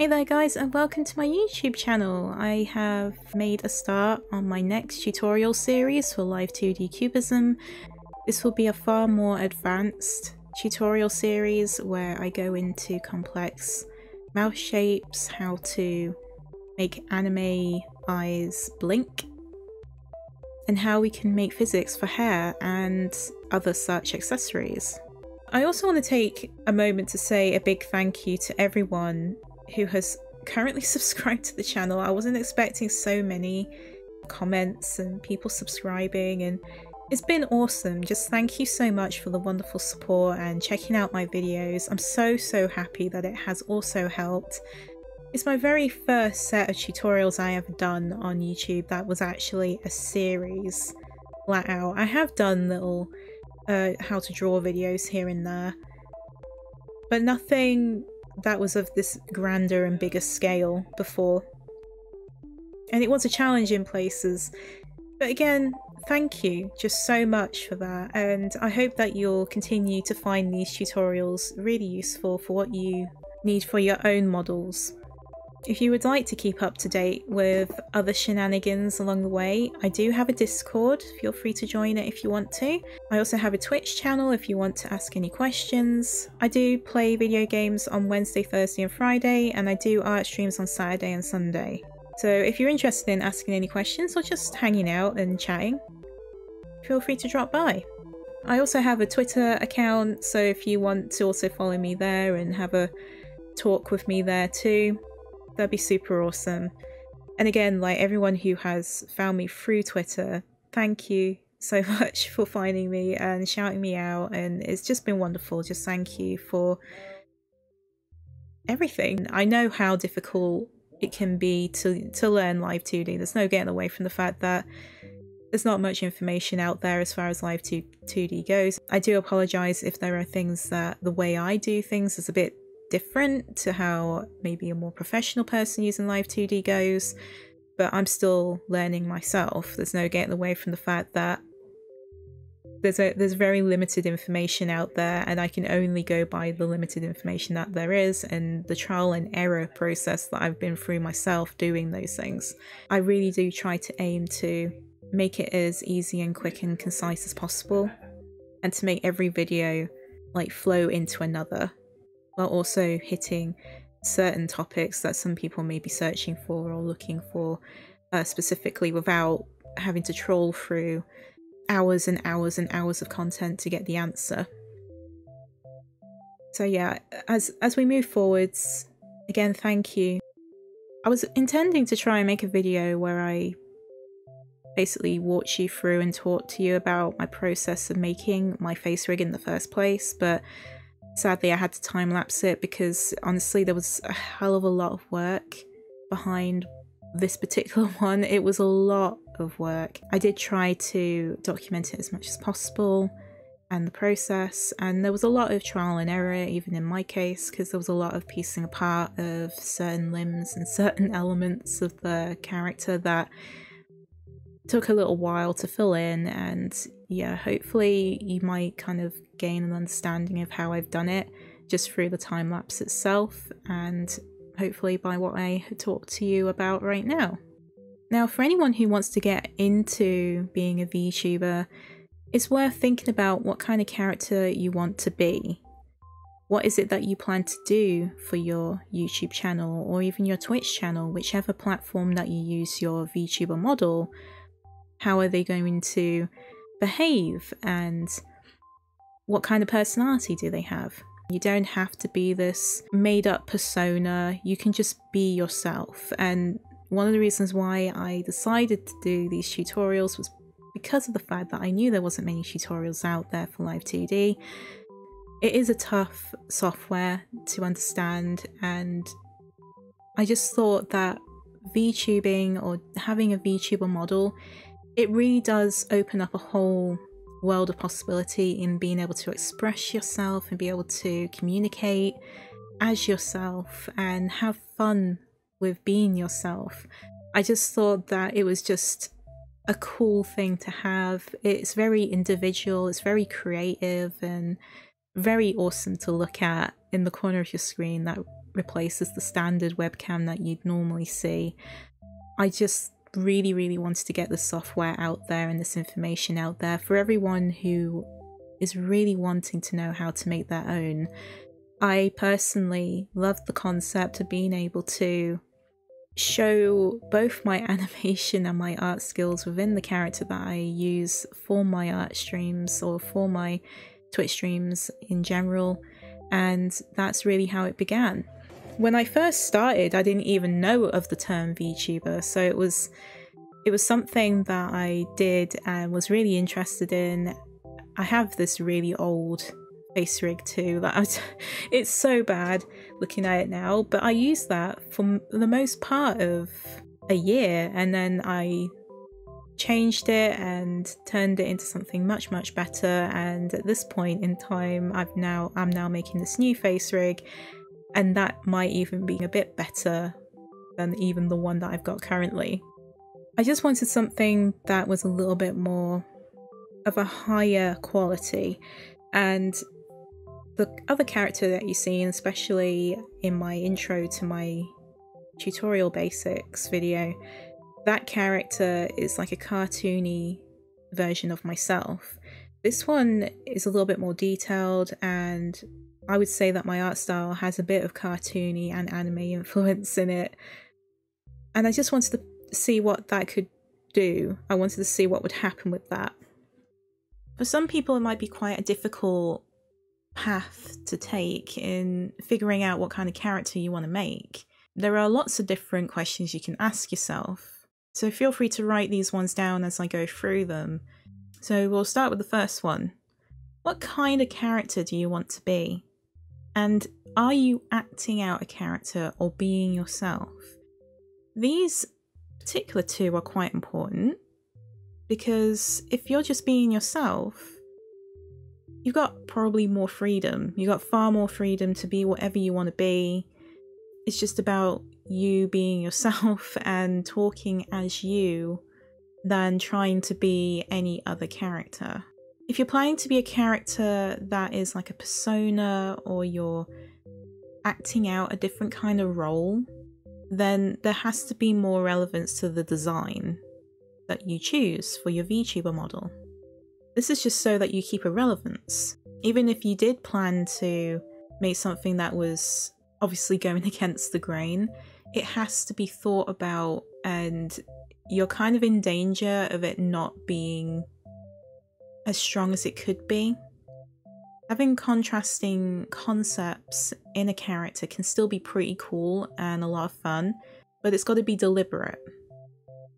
Hey there guys, and welcome to my YouTube channel. I have made a start on my next tutorial series for Live2D Cubism. This will be a far more advanced tutorial series where I go into complex mouse shapes, how to make anime eyes blink, and how we can make physics for hair and other such accessories. I also want to take a moment to say a big thank you to everyone who has currently subscribed to the channel. I wasn't expecting so many comments and people subscribing, and it's been awesome. Just thank you so much for the wonderful support and checking out my videos. I'm so happy that it has also helped. It's my very first set of tutorials I have done on YouTube that was actually a series flat out. I have done little how to draw videos here and there, but nothing that was of this grander and bigger scale before. And it was a challenge in places. But again, thank you just so much for that, and I hope that you'll continue to find these tutorials really useful for what you need for your own models. If you would like to keep up to date with other shenanigans along the way, I do have a Discord. Feel free to join it if you want to. I also have a Twitch channel if you want to ask any questions. I do play video games on Wednesday, Thursday and Friday, and I do art streams on Saturday and Sunday. So if you're interested in asking any questions or just hanging out and chatting, feel free to drop by. I also have a Twitter account, so if you want to also follow me there and have a talk with me there too, that'd be super awesome. And again, like everyone who has found me through Twitter, thank you so much for finding me and shouting me out, and it's just been wonderful. Just thank you for everything. I know how difficult it can be to learn Live2D. There's no getting away from the fact that there's not much information out there as far as Live2D goes. I do apologise if there are things that the way I do things is a bit different to how maybe a more professional person using Live2D goes, but I'm still learning myself. There's no getting away from the fact that there's very limited information out there, and I can only go by the limited information that there is and the trial and error process that I've been through myself doing those things. I really do try to aim to make it as easy and quick and concise as possible, and to make every video like flow into another, while also hitting certain topics that some people may be searching for or looking for specifically, without having to troll through hours and hours and hours of content to get the answer. So yeah, as we move forwards, again, thank you. I was intending to try and make a video where I basically walked you through and talk to you about my process of making my face rig in the first place, but sadly I had to time-lapse it because honestly there was a hell of a lot of work behind this particular one. It was a lot of work. I did try to document it as much as possible and the process, and there was a lot of trial and error even in my case, because there was a lot of piecing apart of certain limbs and certain elements of the character that took a little while to fill in. And yeah, hopefully you might kind of gain an understanding of how I've done it just through the time lapse itself, and hopefully by what I talk to you about right now. Now, for anyone who wants to get into being a VTuber, it's worth thinking about what kind of character you want to be. What is it that you plan to do for your YouTube channel or even your Twitch channel, whichever platform that you use your VTuber model? How are they going to behave, and what kind of personality do they have? You don't have to be this made up persona, you can just be yourself. And one of the reasons why I decided to do these tutorials was because of the fact that I knew there wasn't many tutorials out there for Live2D. It is a tough software to understand, and I just thought that VTubing or having a VTuber model, it really does open up a whole world of possibility in being able to express yourself and be able to communicate as yourself and have fun with being yourself. I just thought that it was just a cool thing to have. It's very individual, it's very creative and very awesome to look at in the corner of your screen. That replaces the standard webcam that you'd normally see. I just really wanted to get the software out there and this information out there for everyone who is really wanting to know how to make their own. I personally loved the concept of being able to show both my animation and my art skills within the character that I use for my art streams or for my Twitch streams in general, and that's really how it began. When I first started, I didn't even know of the term VTuber, so it was something that I did and was really interested in. I have this really old face rig too, it's so bad looking at it now, but I used that for the most part of a year, and then I changed it and turned it into something much better, and at this point in time I'm now making this new face rig, and that might even be a bit better than even the one that I've got currently. I just wanted something that was a little bit more of a higher quality, and the other character that you see, especially in my intro to my tutorial basics video, that character is like a cartoony version of myself. This one is a little bit more detailed, and I would say that my art style has a bit of cartoony and anime influence in it. And I just wanted to see what that could do. I wanted to see what would happen with that. For some people, it might be quite a difficult path to take in figuring out what kind of character you want to make. There are lots of different questions you can ask yourself, so feel free to write these ones down as I go through them. So we'll start with the first one. What kind of character do you want to be? And are you acting out a character or being yourself? These particular two are quite important, because if you're just being yourself, you've got probably more freedom. You've got far more freedom to be whatever you want to be. It's just about you being yourself and talking as you than trying to be any other character. If you're planning to be a character that is like a persona, or you're acting out a different kind of role, then there has to be more relevance to the design that you choose for your VTuber model. This is just so that you keep a relevance. Even if you did plan to make something that was obviously going against the grain, it has to be thought about, and you're kind of in danger of it not being as strong as it could be. Having contrasting concepts in a character can still be pretty cool and a lot of fun, but it's got to be deliberate.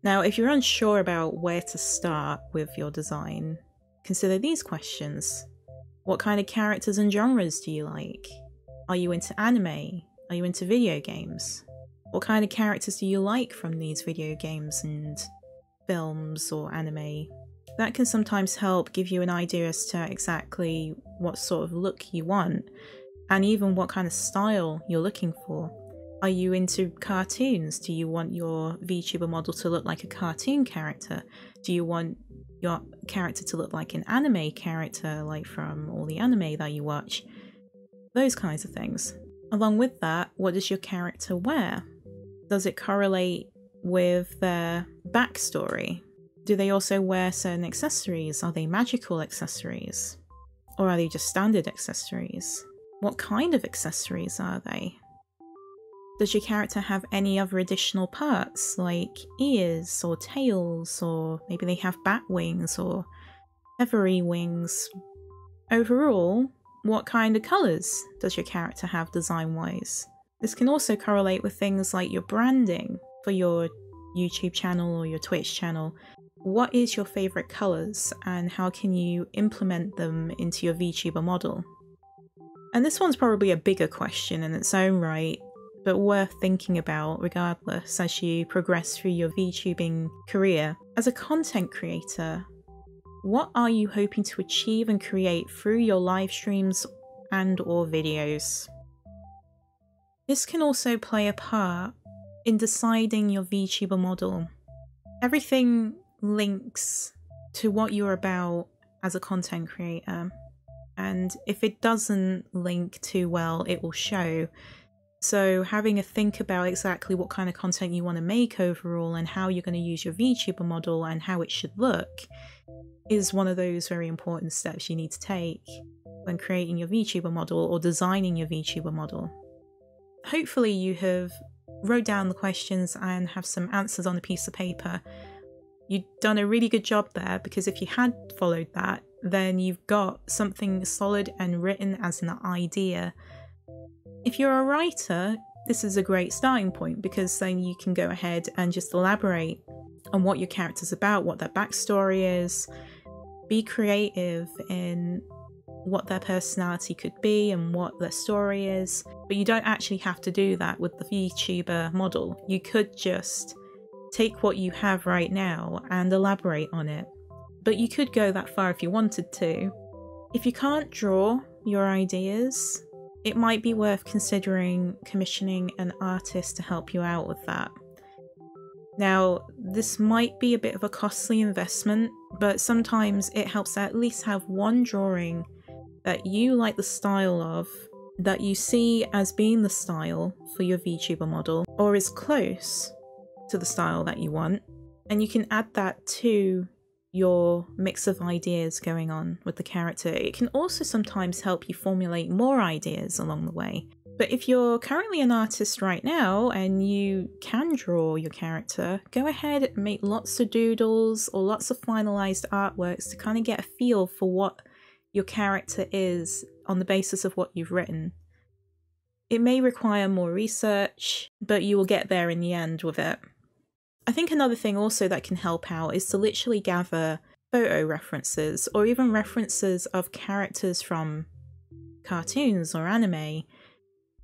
Now, if you're unsure about where to start with your design, consider these questions. What kind of characters and genres do you like? Are you into anime? Are you into video games? What kind of characters do you like from these video games and films or anime? That can sometimes help give you an idea as to exactly what sort of look you want, and even what kind of style you're looking for. Are you into cartoons? Do you want your VTuber model to look like a cartoon character? Do you want your character to look like an anime character, like from all the anime that you watch? Those kinds of things. Along with that, what does your character wear? Does it correlate with their backstory? Do they also wear certain accessories? Are they magical accessories? Or are they just standard accessories? What kind of accessories are they? Does your character have any other additional parts, like ears or tails, or maybe they have bat wings or feathery wings? Overall, what kind of colours does your character have design-wise? This can also correlate with things like your branding for your YouTube channel or your Twitch channel. What is your favourite colours, and how can you implement them into your VTuber model? And this one's probably a bigger question in its own right, but worth thinking about regardless as you progress through your VTubing career. As a content creator, what are you hoping to achieve and create through your live streams and or videos? This can also play a part in deciding your VTuber model. Everything links to what you're about as a content creator, and if it doesn't link too well, it will show. So having a think about exactly what kind of content you want to make overall and how you're going to use your VTuber model and how it should look is one of those very important steps you need to take when creating your VTuber model or designing your VTuber model. Hopefully you have wrote down the questions and have some answers on a piece of paper. You've done a really good job there, because if you had followed that, then you've got something solid and written as an idea. If you're a writer, this is a great starting point, because then you can go ahead and just elaborate on what your character's about, what their backstory is, be creative in what their personality could be and what their story is. But you don't actually have to do that with the VTuber model. You could just take what you have right now and elaborate on it. But you could go that far if you wanted to. If you can't draw your ideas, it might be worth considering commissioning an artist to help you out with that. Now, this might be a bit of a costly investment, but sometimes it helps to at least have one drawing that you like the style of, that you see as being the style for your VTuber model, or is close to the style that you want, and you can add that to your mix of ideas going on with the character. It can also sometimes help you formulate more ideas along the way. But if you're currently an artist right now and you can draw your character, go ahead and make lots of doodles or lots of finalized artworks to kind of get a feel for what your character is on the basis of what you've written. It may require more research, but you will get there in the end with it. I think another thing also that can help out is to literally gather photo references, or even references of characters from cartoons or anime.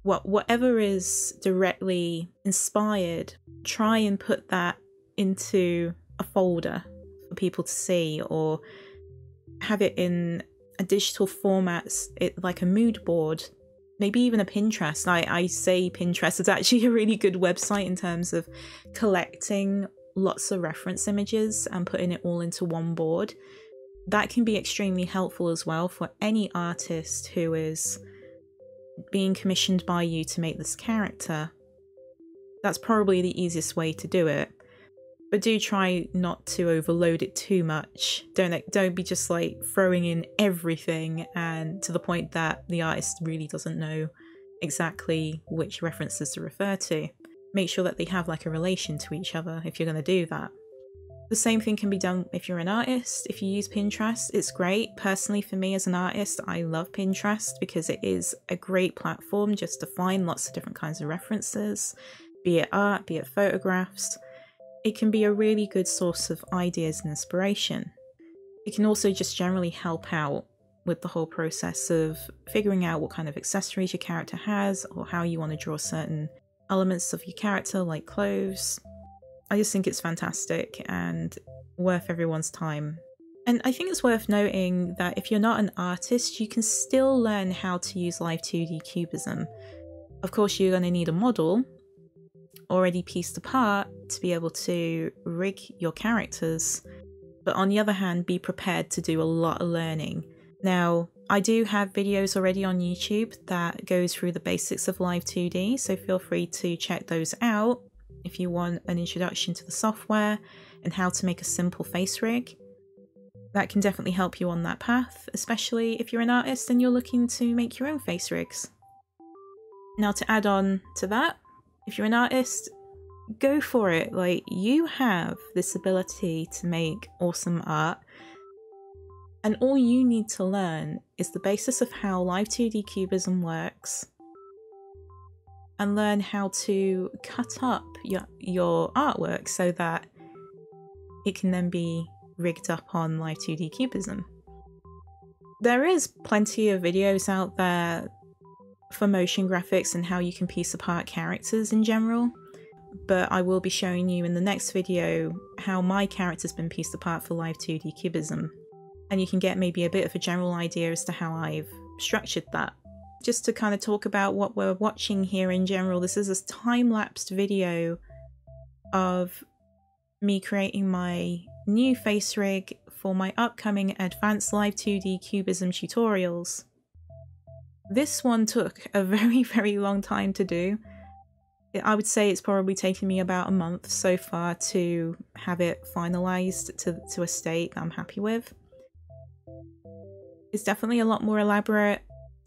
Whatever is directly inspired, try and put that into a folder for people to see, or have it in a digital format, like a mood board, maybe even a Pinterest. I say Pinterest is actually a really good website in terms of collecting lots of reference images and putting it all into one board. That can be extremely helpful as well for any artist who is being commissioned by you to make this character. That's probably the easiest way to do it. But do try not to overload it too much. Don't be just like throwing in everything, and to the point that the artist really doesn't know exactly which references to refer to. Make sure that they have like a relation to each other if you're going to do that. The same thing can be done if you're an artist. If you use Pinterest, it's great. Personally, for me as an artist, I love Pinterest because it is a great platform just to find lots of different kinds of references, be it art, be it photographs. It can be a really good source of ideas and inspiration. It can also just generally help out with the whole process of figuring out what kind of accessories your character has, or how you want to draw certain elements of your character, like clothes. I just think it's fantastic and worth everyone's time. And I think it's worth noting that if you're not an artist, you can still learn how to use Live2D Cubism. Of course, you're going to need a model already pieced apart to be able to rig your characters, but on the other hand, be prepared to do a lot of learning. Now, I do have videos already on YouTube that goes through the basics of Live2D, so feel free to check those out if you want an introduction to the software and how to make a simple face rig. That can definitely help you on that path, especially if you're an artist and you're looking to make your own face rigs. Now, to add on to that, if you're an artist, go for it. Like, you have this ability to make awesome art, and all you need to learn is the basis of how Live2D Cubism works, and learn how to cut up your artwork so that it can then be rigged up on Live2D Cubism. There is plenty of videos out there for motion graphics and how you can piece apart characters in general, but I will be showing you in the next video how my character's been pieced apart for Live2D Cubism, and you can get maybe a bit of a general idea as to how I've structured that. Just to kind of talk about what we're watching here in general, this is a time-lapsed video of me creating my new face rig for my upcoming advanced Live2D Cubism tutorials. This one took a very, very long time to do. I would say it's probably taken me about a month so far to have it finalized to a state that I'm happy with. It's definitely a lot more elaborate.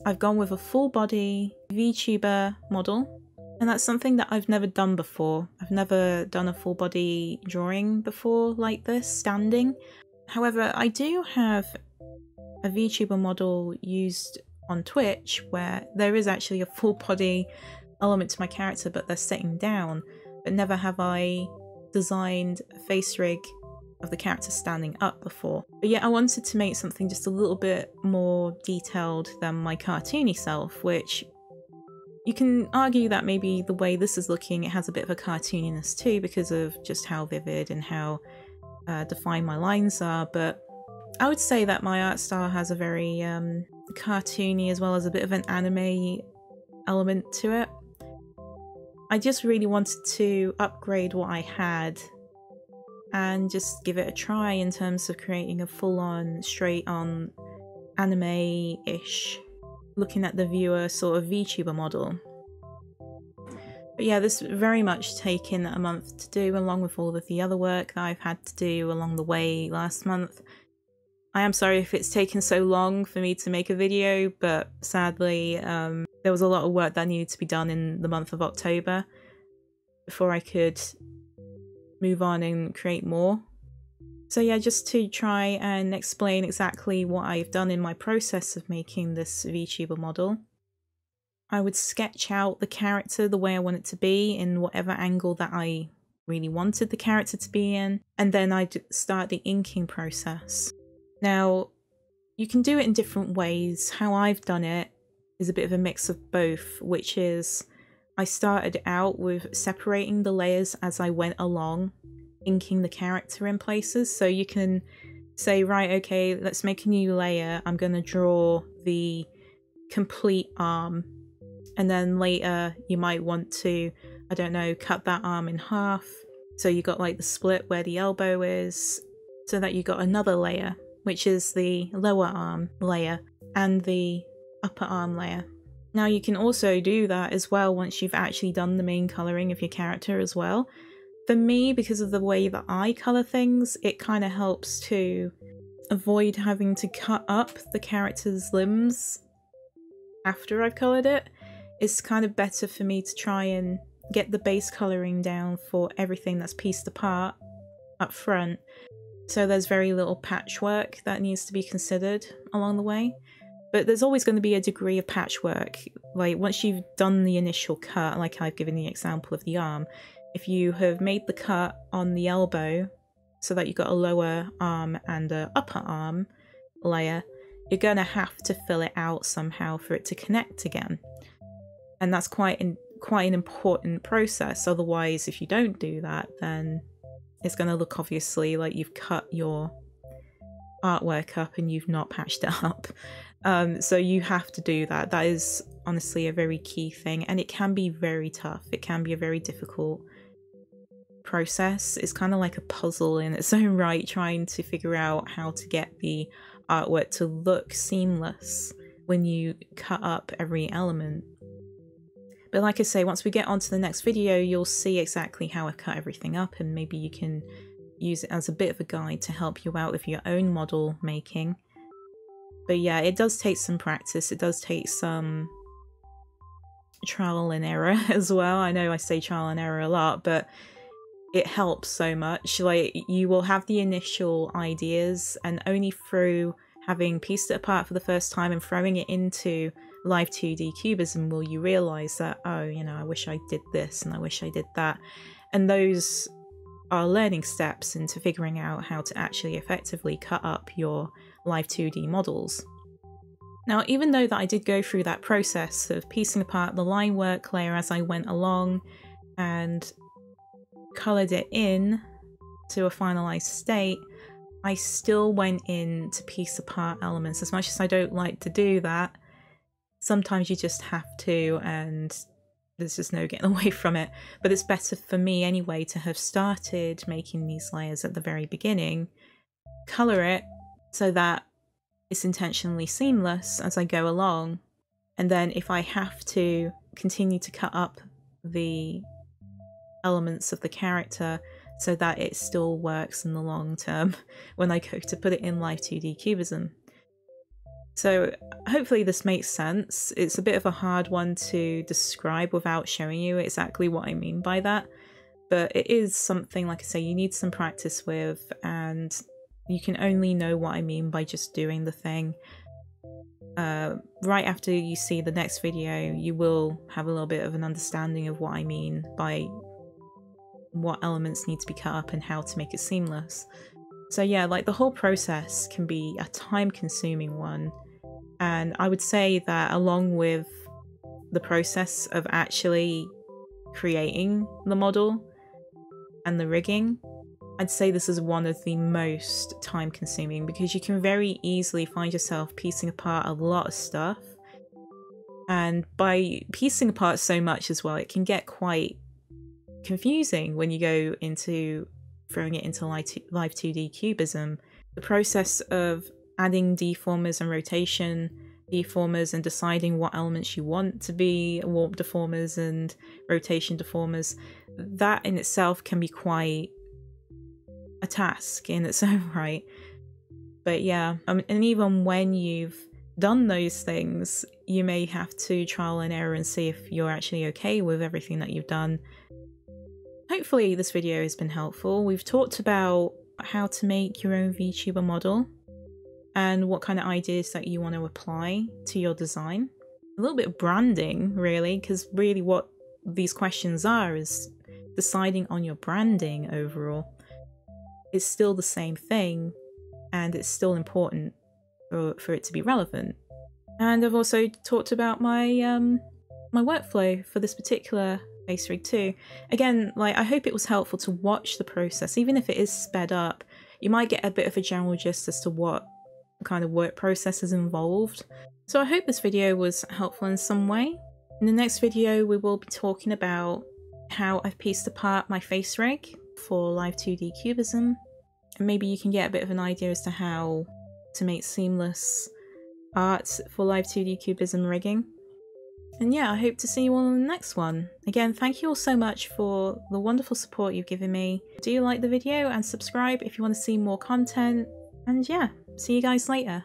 I've gone with a full body VTuber model, and that's something that I've never done before. I've never done a full body drawing before like this, standing. However, I do have a VTuber model used on Twitch where there is actually a full body element to my character, but they're sitting down. But never have I designed a face rig of the character standing up before. But yeah, I wanted to make something just a little bit more detailed than my cartoony self, which you can argue that maybe the way this is looking, it has a bit of a cartooniness too because of just how vivid and how defined my lines are. But I would say that my art style has a very cartoony as well as a bit of an anime element to it. I just really wanted to upgrade what I had and just give it a try in terms of creating a full-on, straight-on anime-ish, looking at the viewer sort of VTuber model. But yeah, this very much taken a month to do, along with all of the other work that I've had to do along the way last month. I am sorry if it's taken so long for me to make a video, but sadly there was a lot of work that needed to be done in the month of October before I could move on and create more. So yeah, just to try and explain exactly what I've done in my process of making this VTuber model. I would sketch out the character the way I want it to be in whatever angle that I really wanted the character to be in, and then I'd start the inking process. Now, you can do it in different ways. How I've done it is a bit of a mix of both, which is I started out with separating the layers as I went along, inking the character in places. So you can say, right, okay, let's make a new layer. I'm going to draw the complete arm. And then later you might want to, I don't know, cut that arm in half. So you got like the split where the elbow is, so that you got another layer, which is the lower arm layer and the upper arm layer. Now you can also do that as well once you've actually done the main colouring of your character as well. For me, because of the way that I colour things, it kind of helps to avoid having to cut up the character's limbs after I've coloured it. It's kind of better for me to try and get the base colouring down for everything that's pieced apart up front. So there's very little patchwork that needs to be considered along the way. But there's always going to be a degree of patchwork. Like once you've done the initial cut, like I've given the example of the arm, if you have made the cut on the elbow so that you've got a lower arm and an upper arm layer, you're going to have to fill it out somehow for it to connect again. And that's quite an important process. Otherwise, if you don't do that, then it's going to look obviously like you've cut your artwork up and you've not patched it up. So you have to do that. That is honestly a very key thing, and it can be very tough. It can be a very difficult process. It's kind of like a puzzle in its own right, trying to figure out how to get the artwork to look seamless when you cut up every element. But like I say, once we get on to the next video, you'll see exactly how I cut everything up, and maybe you can use it as a bit of a guide to help you out with your own model making. But yeah, it does take some practice. It does take some trial and error as well. I know I say trial and error a lot, but it helps so much. Like, you will have the initial ideas, and only through having pieced it apart for the first time and throwing it into Live2D Cubism will you realise that, oh, you know, I wish I did this and I wish I did that. And those are learning steps into figuring out how to actually effectively cut up your Live2D models. Now, even though that I did go through that process of piecing apart the line work layer as I went along and coloured it in to a finalised state, I still went in to piece apart elements. As much as I don't like to do that, sometimes you just have to, and there's just no getting away from it. But it's better for me anyway to have started making these layers at the very beginning, colour it so that it's intentionally seamless as I go along, And then if I have to continue to cut up the elements of the character so that it still works in the long term when I go to put it in Live2D Cubism. So hopefully this makes sense. It's a bit of a hard one to describe without showing you exactly what I mean by that, but it is something, like I say, you need some practice with, and you can only know what I mean by just doing the thing. Right after you see the next video, you will have a little bit of an understanding of what I mean by what elements need to be cut up and how to make it seamless. So yeah, like the whole process can be a time-consuming one, and I would say that along with the process of actually creating the model and the rigging, I'd say this is one of the most time-consuming, because you can very easily find yourself piecing apart a lot of stuff, and by piecing apart so much as well, it can get quite confusing when you go into throwing it into Live2D Cubism. The process of adding deformers and rotation deformers and deciding what elements you want to be warp deformers and rotation deformers, that in itself can be quite a task in its own right. But yeah, and even when you've done those things, you may have to trial and error and see if you're actually okay with everything that you've done. Hopefully this video has been helpful. We've talked about how to make your own VTuber model and what kind of ideas that you want to apply to your design. A little bit of branding, really, because really what these questions are is deciding on your branding overall. It's still the same thing, and it's still important for it to be relevant. And I've also talked about my my workflow for this particular face rig too. Again, like, I hope it was helpful to watch the process, even if it is sped up. You might get a bit of a general gist as to what kind of work process is involved. So I hope this video was helpful in some way. In the next video, we will be talking about how I've pieced apart my face rig for Live2D Cubism, and maybe you can get a bit of an idea as to how to make seamless art for Live2D Cubism rigging. And yeah, I hope to see you all in the next one. Again, thank you all so much for the wonderful support you've given me. Do like the video and subscribe if you want to see more content. And yeah, see you guys later.